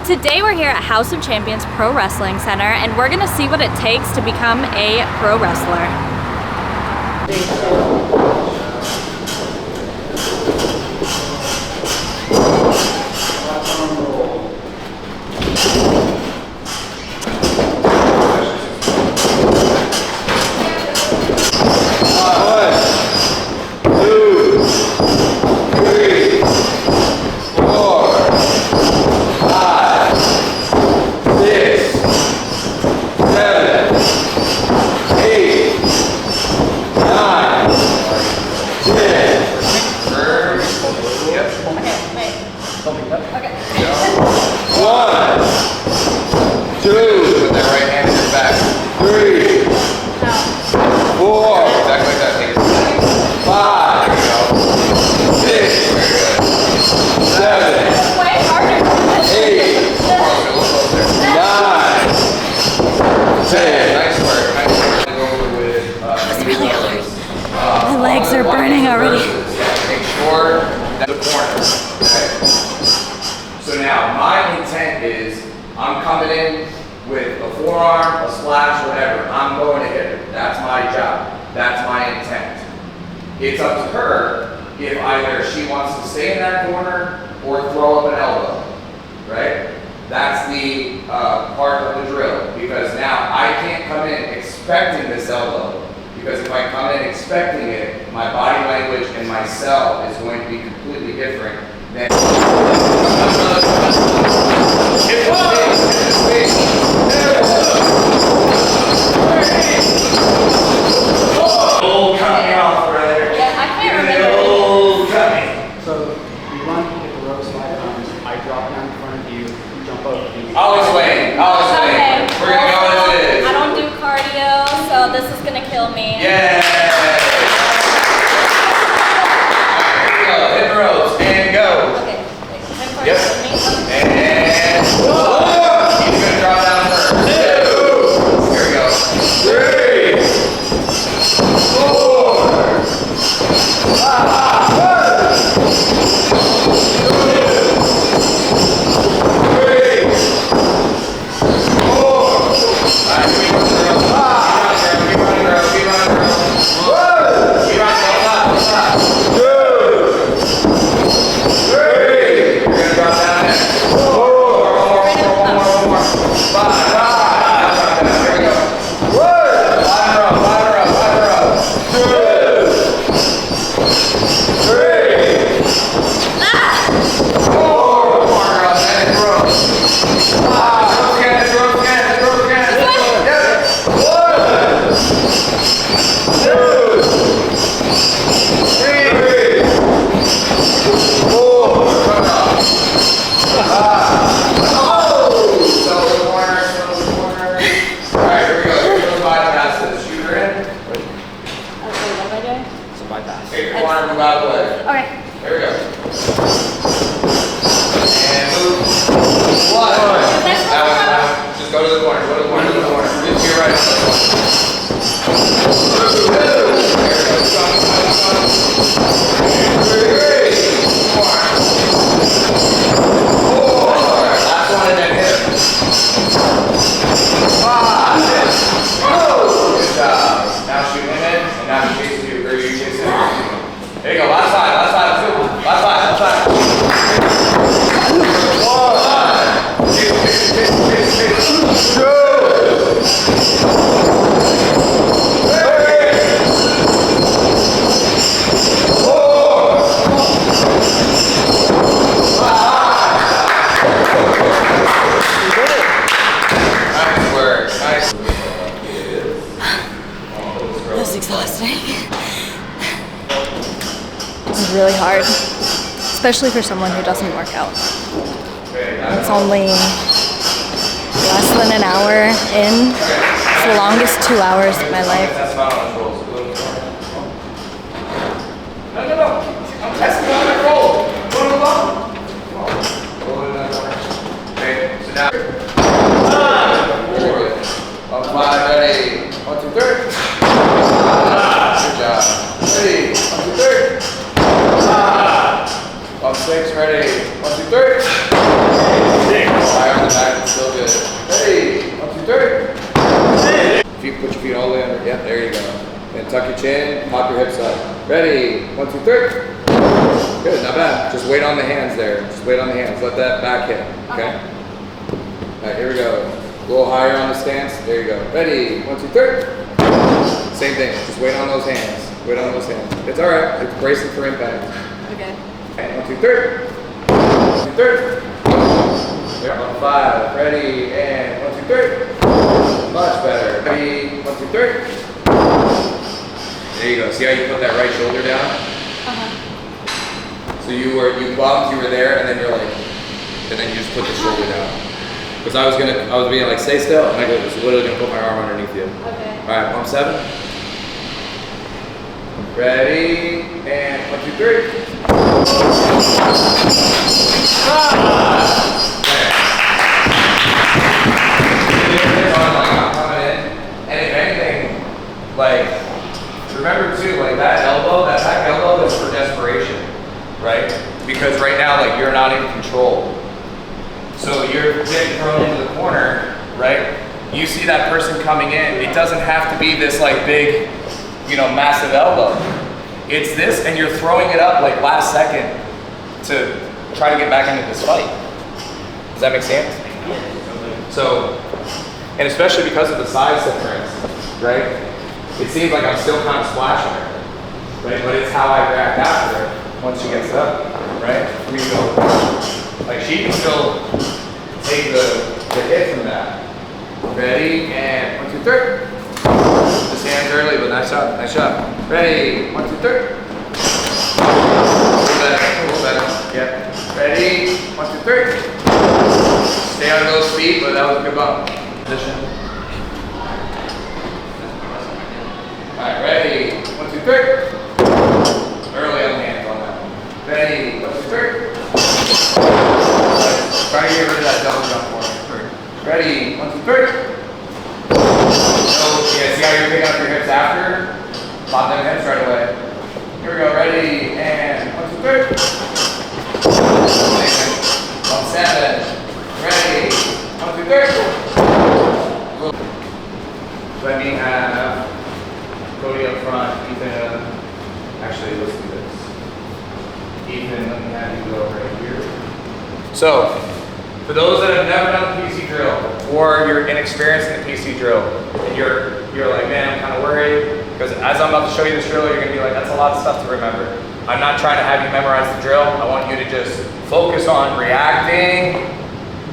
Today we're here at House of Champions Pro Wrestling Center and we're gonna see what it takes to become a pro wrestler. I'm coming in with a forearm, a splash, whatever. I'm going to hit her. That's my job. That's my intent. It's up to her if either she wants to stay in that corner or throw up an elbow, right? That's the part of the drill, because now I can't come in expecting this elbow, because if I come in expecting it, my body language and my cell is going to be completely different than coming off, brother. Yeah, I can't remember. Coming. So you run, hit the ropes 5 times. I drop down in front of you. You jump over. I'll explain. Okay. We're gonna go as it is. I don't do cardio, so this is gonna kill me. Yeah. Here we go. Hit the ropes and go. Okay. Yep. And he's gonna drop down first. 2. Here we go. 3. 4. 5. 3. 4. Alright, keep running the ropes. Keep running the ropes. Keep running the ropes. Keep running the ropes. 2. 3. You're gonna drop down next. 4. One more. 5. Here we go. 5 in a row. 2. 3. 4. One more, girls. And hit the ropes. 5. Hit the ropes again. Yep. 1. 2. 3. 4. Come on. 5. Settle the corner. Alright, here we go. Here's those bypasses. Shoot her in. Okay, what am I doing? It's a bypass. Take your corner, move out of the way. Okay. Here we go. And move. 1. That one. Just go to the corner. Get to your right. 2. There we go. 3. 4. 4. Last one and then hit him. 5. Good job. Now shoot him in, and now he chases you, or you chase him. There you go. Last side. Last side. 1. Chase. 2. 3. 4. 5. Nice work. Nice. That's exhausting. This is really hard, especially for someone who doesn't work out. It's only less than an hour in. It's the longest 2 hours of my life. That's not on the rolls. No. I'm testing on the roll. Go to the bottom. Roll it in that corner. Okay, so now. 4. Up 5, ready. 1, 2, 3. Good job. Ready. 1, 2, 3. Up 6, ready. 1, 2, 3. 6. Ready? 1, 2, 3. Good, not bad. Just wait on the hands there. Just wait on the hands. Let that back hit, okay? All right, here we go. A little higher on the stance. There you go. Ready? 1, 2, 3. Same thing. Just wait on those hands. Wait on those hands. It's all right. It's bracing for impact. Okay. Okay, 1, 2, 3. 1, 2, 3. Here, 1, 5. Ready? And 1, 2, 3. Much better. Ready? 1, 2, 3. There you go. See how you put that right shoulder down? So you bumped, you were there, and then you're like, and then you just put the shoulder down. Because I was being like, stay still, and I was literally gonna put my arm underneath you. Okay. All right, pump 7. Ready, and 1, 2, 3. I'm coming in, and if anything, like, remember too, like that elbow, that back elbow is for desperation, right? Because right now, like you're not in control. So you're getting thrown into the corner, right? You see that person coming in, it doesn't have to be this like big, massive elbow. It's this, and you're throwing it up like last second to try to get back into this fight. Does that make sense? So, and especially because of the size difference, right? It seems like I'm still kind of splashing her, right? But it's how I react after her once she gets up, right? We go, like she can still take the hit from that. Ready, and 1, 2, 3. Just hands early, but nice shot, nice shot. Ready, 1, 2, 3. A little better, yeah. Ready, 1, 2, 3. Stay on those feet, but that was a good bump. Position. All right, ready, 1, 2, 3. Early on the hands on that one. Ready, 1, 2, 3. Try to get rid of that double jump for me. Ready, 1, 2, 3. So, yeah, see how you're picking up your hips after? Pop them hips right away. Here we go, ready, and 1, 2, 3. 1, 7. Ready, 1, 2, 3. Let me have Cody up front, Ethan, actually let's do this. Ethan, let me have you go right here. So, for those that have never done the PC drill, or you're inexperienced in the PC drill, and you're like, man, I'm kind of worried, because as I'm about to show you this drill, you're gonna be like, that's a lot of stuff to remember. I'm not trying to have you memorize the drill. I want you to just focus on reacting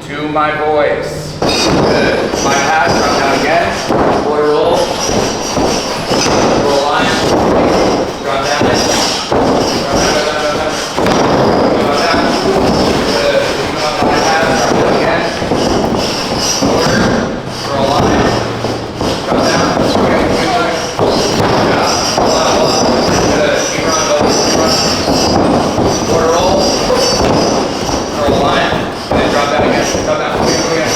to my voice. Good. My pass, drop down again, quarter roll. Roll line, drop down, drop down. Good. Come up my pass, drop down again. Quarter, roll line, drop down. Okay, good. Hold on. Good. Keep running, keep running. Quarter roll, line, and then drop down again. Drop down. Okay, go again.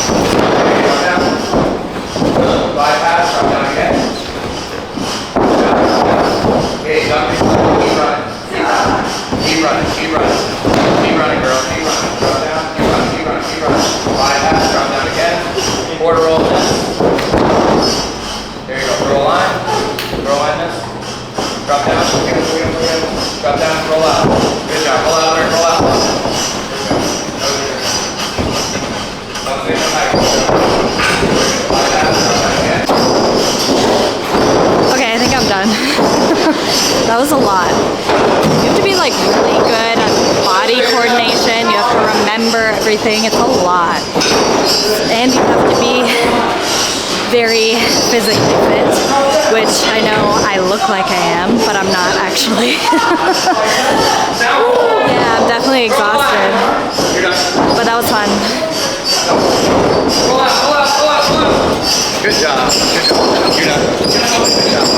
Okay, drop down. Good. Bypass, drop down again. Okay, keep running. Keep running, keep running. Keep running, girl, keep running. Drop down, keep running, keep running, keep running. Bypass, drop down again. Quarter roll this. There you go, throw a line. Throw a line this. Drop down, again. Drop down, roll out. Good job, roll out there, roll out. Okay, I think I'm done. That was a lot. You have to be like really good at body coordination. You have to remember everything. It's a lot. And you have to be very physically fit, which I know I look like I am, but I'm not actually. Yeah, I'm definitely exhausted. But that was fun. Good job. Good job. You're done. Good job.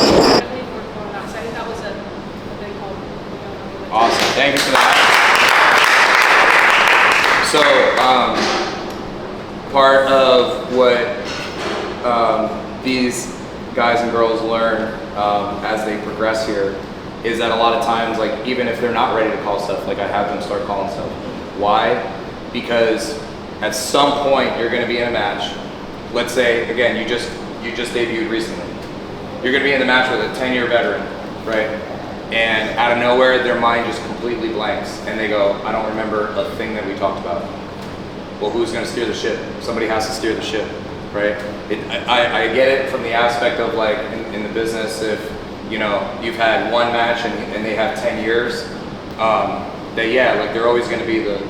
Awesome. Thank you for that. So, part of what these guys and girls learn as they progress here is that a lot of times, like even if they're not ready to call stuff, like I have them start calling stuff. Why? Because at some point you're going to be in a match. Let's say again, you just debuted recently. You're going to be in the match with a 10-year veteran, right? and out of nowhere, their mind just completely blanks, and they go, I don't remember a thing that we talked about. Well, who's going to steer the ship? Somebody has to steer the ship, right? I get it from the aspect of like in the business, if you know you've had one match and they have 10 years, that yeah, like they're always going to be the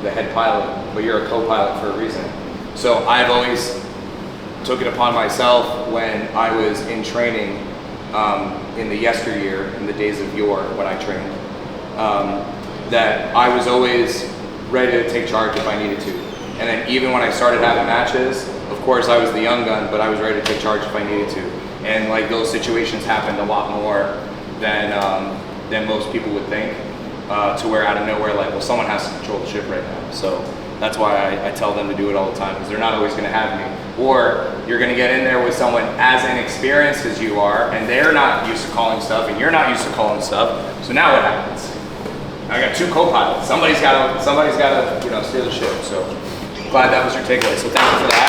the head pilot, but you're a co-pilot for a reason. So I've always took it upon myself when I was in training in the yesteryear, in the days of yore when I trained, that I was always ready to take charge if I needed to. And then even when I started having matches, of course I was the young gun, but I was ready to take charge if I needed to. And like those situations happened a lot more than most people would think, to where out of nowhere, like, well, someone has to control the ship right now. So that's why I tell them to do it all the time, because they're not always going to have me. Or you're going to get in there with someone as inexperienced as you are, and they're not used to calling stuff, and you're not used to calling stuff. So now what happens? I got two co-pilots. Somebody's got to steer the ship. So glad that was your takeaway. So thank you for that.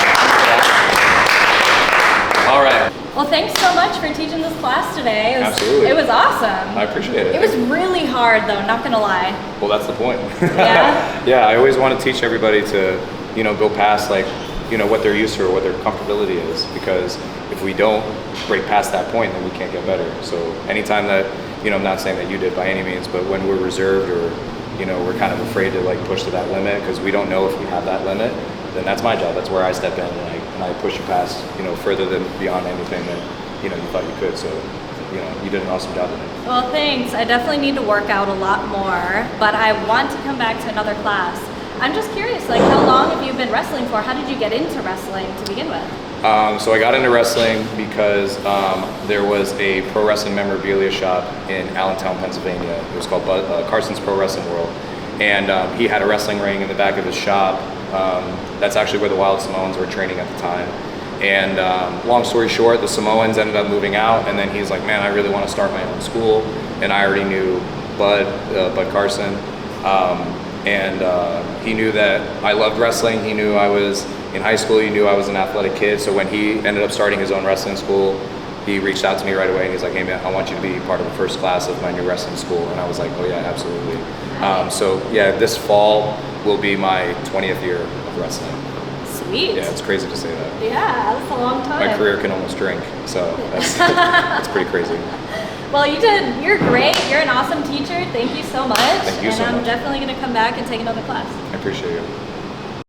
All right. Well, thanks so much for teaching this class today. Absolutely. It was awesome. I appreciate it. It was really hard though, not gonna lie. Well, that's the point. Yeah? Yeah, I always want to teach everybody to, go past like, what they're used to or what their comfortability is, because if we don't break past that point, then we can't get better. So anytime that, I'm not saying that you did by any means, but when we're reserved or, we're kind of afraid to like push to that limit because we don't know if we have that limit, then that's my job. That's where I step in and I push you past, further than beyond anything that, you thought you could. So, you did an awesome job today. Well, thanks. I definitely need to work out a lot more, but I want to come back to another class. I'm just curious, like, how long have you been wrestling for? How did you get into wrestling to begin with? So I got into wrestling because there was a pro wrestling memorabilia shop in Allentown, Pennsylvania. It was called Carson's Pro Wrestling World. And he had a wrestling ring in the back of his shop. That's actually where the Wild Samoans were training at the time. And long story short, the Samoans ended up moving out, and then he's like, man, I really want to start my own school. And I already knew Bud Carson. He knew that I loved wrestling. He knew I was in high school. He knew I was an athletic kid. So when he ended up starting his own wrestling school, he reached out to me right away and he's like, hey man, I want you to be part of the first class of my new wrestling school. And I was like, oh yeah, absolutely. So yeah, this fall will be my 20th year of wrestling. Sweet. Yeah, it's crazy to say that. Yeah, that's a long time. My career can almost drink, so that's pretty crazy. Well, you're great. You're an awesome teacher. Thank you so much. Thank you so much. And I'm definitely going to come back and take another class. I appreciate you.